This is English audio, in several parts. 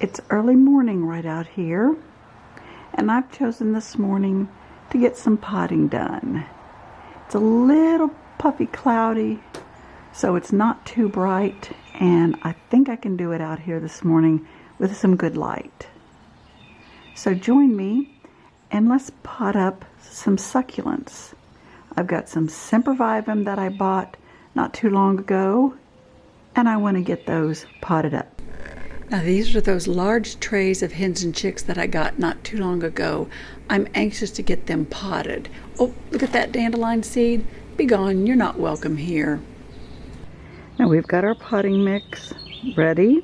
It's early morning right out here, and I've chosen this morning to get some potting done. It's a little puffy cloudy, so it's not too bright, and I think I can do it out here this morning with some good light. So join me and let's pot up some succulents. I've got some sempervivum that I bought not too long ago, and I want to get those potted up. Now these are those large trays of Hens and Chicks that I got not too long ago. I'm anxious to get them potted. Oh, look at that dandelion seed. Be gone, you're not welcome here. Now we've got our potting mix ready,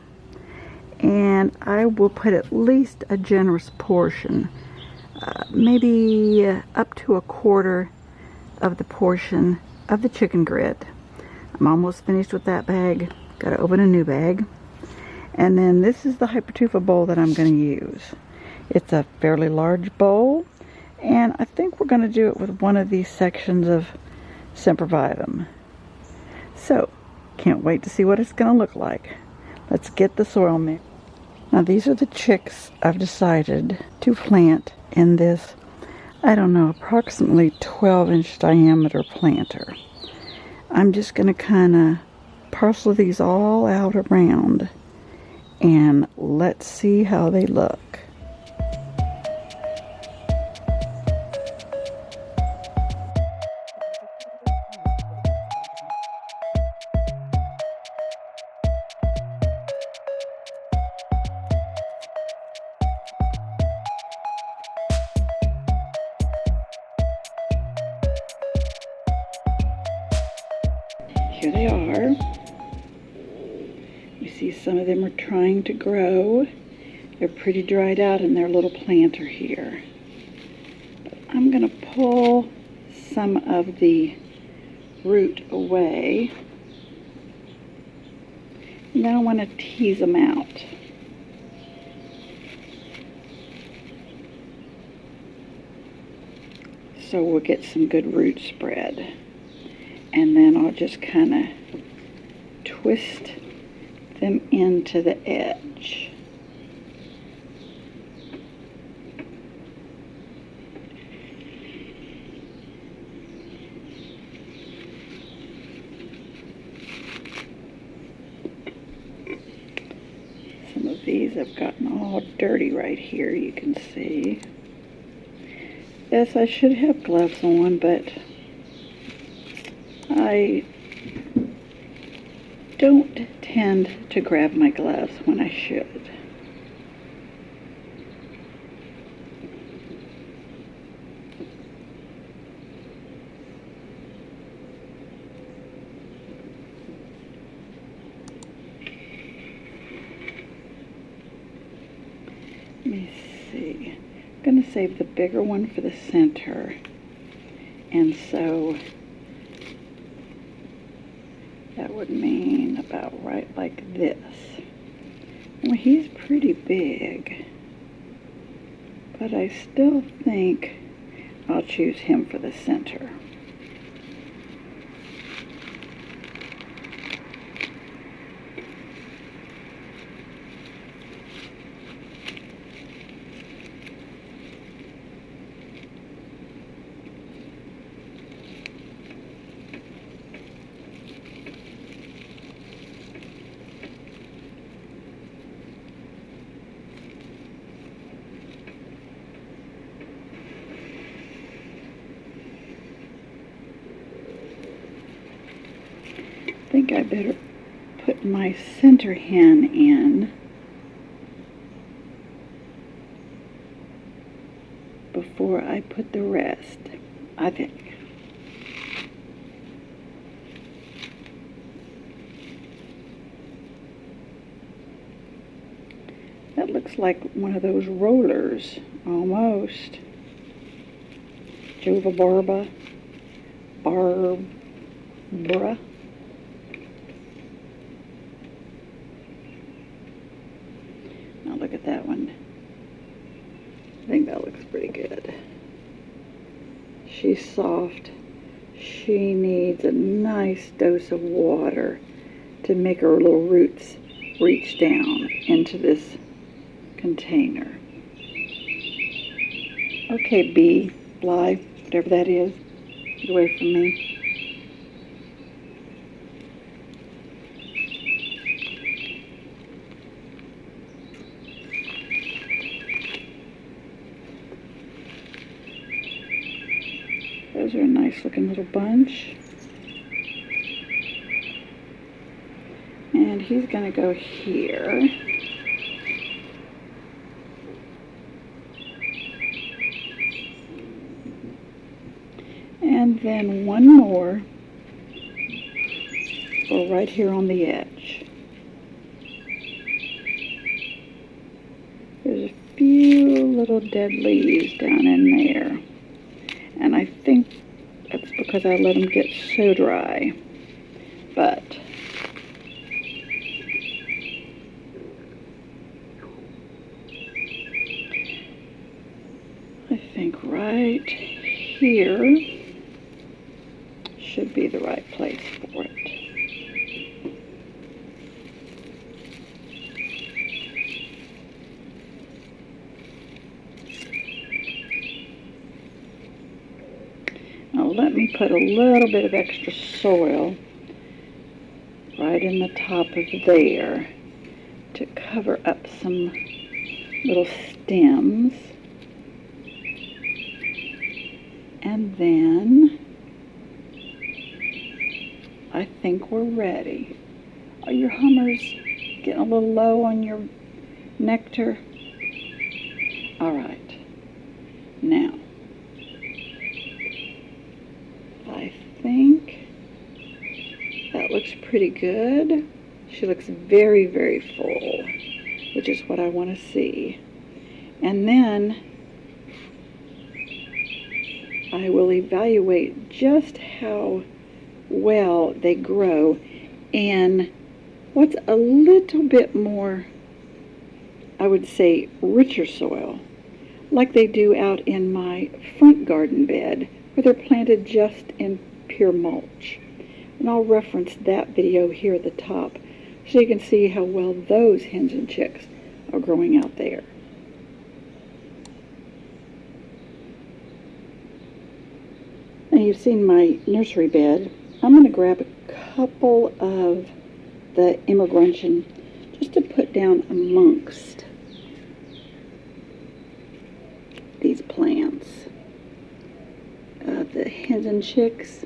and I will put at least a generous portion, maybe up to a quarter of the portion of the chicken grit. I'm almost finished with that bag. Got to open a new bag. And then this is the Hypertufa bowl that I'm going to use. It's a fairly large bowl, and I think we're going to do it with one of these sections of sempervivum. So, can't wait to see what it's going to look like. Let's get the soil mix. Now these are the chicks I've decided to plant in this, I don't know, approximately 12-inch diameter planter. I'm just going to kind of parcel these all out around, and let's see how they look. Here they are. You see some of them are trying to grow. They're pretty dried out in their little planter here. But I'm going to pull some of the root away. And then I want to tease them out. So we'll get some good root spread. And then I'll just kind of twist them into the edge. Some of these have gotten all dirty right here, you can see. Yes, I should have gloves on, but I don't tend to grab my gloves when I should. Let me see. I'm going to save the bigger one for the center. And so that would mean about right like this. Well, he's pretty big, but I still think I'll choose him for the center. I think I better put my center hen in before I put the rest, I think. That looks like one of those rollers, almost. Jova Barbara. Now look at that one. I think that looks pretty good. She's soft. She needs a nice dose of water to make her little roots reach down into this container. Okay, bee, fly, whatever that is, get away from me. Those are a nice looking little bunch. And he's going to go here. And then one more for right here on the edge. There's a few little dead leaves down in there. And I think that's because I let them get so dry. But I think right here should be the right place for it. Now let me put a little bit of extra soil right in the top of there to cover up some little stems. And then I think we're ready. Are your hummers getting a little low on your nectar? All right. Now, I think that looks pretty good. She looks very, very full, which is what I want to see. And then I will evaluate just how well they grow in what's a little bit more, I would say, richer soil, like they do out in my front garden bed where they're planted just in pure mulch. And I'll reference that video here at the top so you can see how well those hens and chicks are growing out there. Now you've seen my nursery bed. I'm going to grab a couple of the emigration just to put down amongst these plants. The hens and chicks.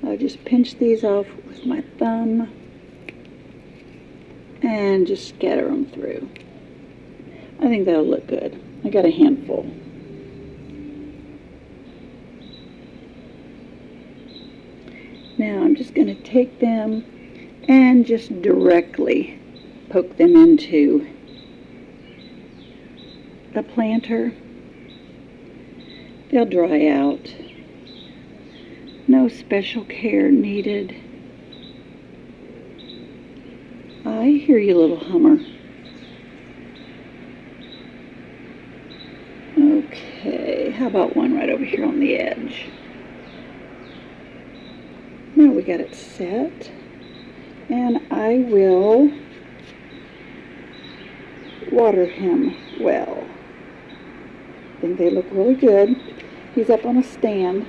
I'll just pinch these off with my thumb and just scatter them through. I think that'll look good. I got a handful. Now I'm just going to take them and just directly poke them into the planter. They'll dry out. No special care needed. I hear you, little hummer. Okay, how about one right over here on the edge? Now we got it set, and I will water him well. I think they look really good. He's up on a stand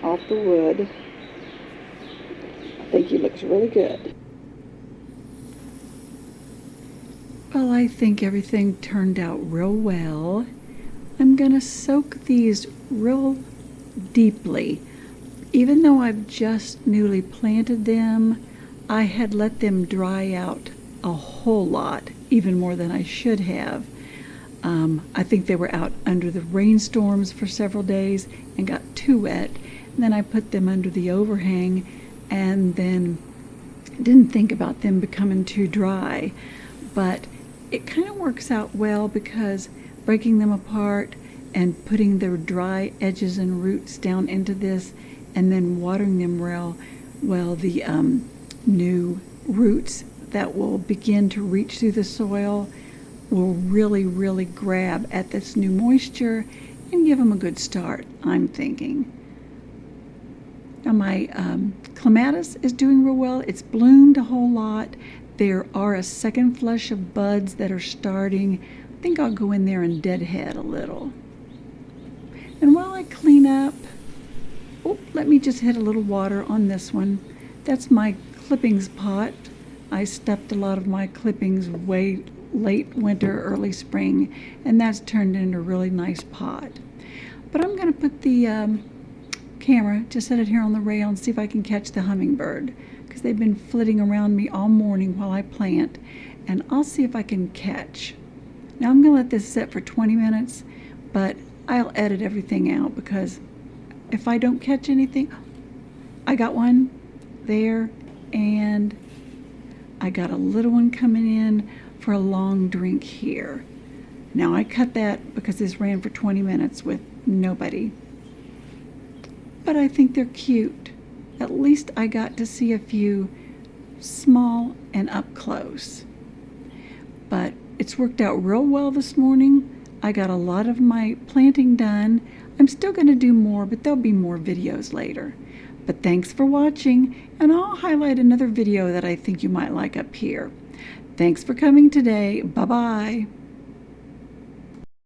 off the wood. I think he looks really good. Well, I think everything turned out real well. I'm going to soak these real deeply. Even though I've just newly planted them, I had let them dry out a whole lot, even more than I should have. I think they were out under the rainstorms for several days and got too wet. And then I put them under the overhang and then didn't think about them becoming too dry. But it kind of works out well because breaking them apart and putting their dry edges and roots down into this and then watering them well, the new roots that will begin to reach through the soil will really, really grab at this new moisture and give them a good start, I'm thinking. Now my clematis is doing real well. It's bloomed a whole lot. there are a second flush of buds that are starting. I think I'll go in there and deadhead a little. And while I clean up, oh, let me just hit a little water on this one. That's my clippings pot. I stuffed a lot of my clippings way late winter, early spring, and that's turned into a really nice pot. But I'm going to put the camera, just set it here on the rail and see if I can catch the hummingbird, because they've been flitting around me all morning while I plant, and I'll see if I can catch. Now I'm going to let this set for 20 minutes, but I'll edit everything out, because if I don't catch anything, I got one there, and I got a little one coming in for a long drink here. Now I cut that because this ran for 20 minutes with nobody. But I think they're cute. At least I got to see a few small and up close. But it's worked out real well this morning. I got a lot of my planting done. I'm still going to do more, but there'll be more videos later. But thanks for watching, and I'll highlight another video that I think you might like up here. Thanks for coming today. Bye-bye.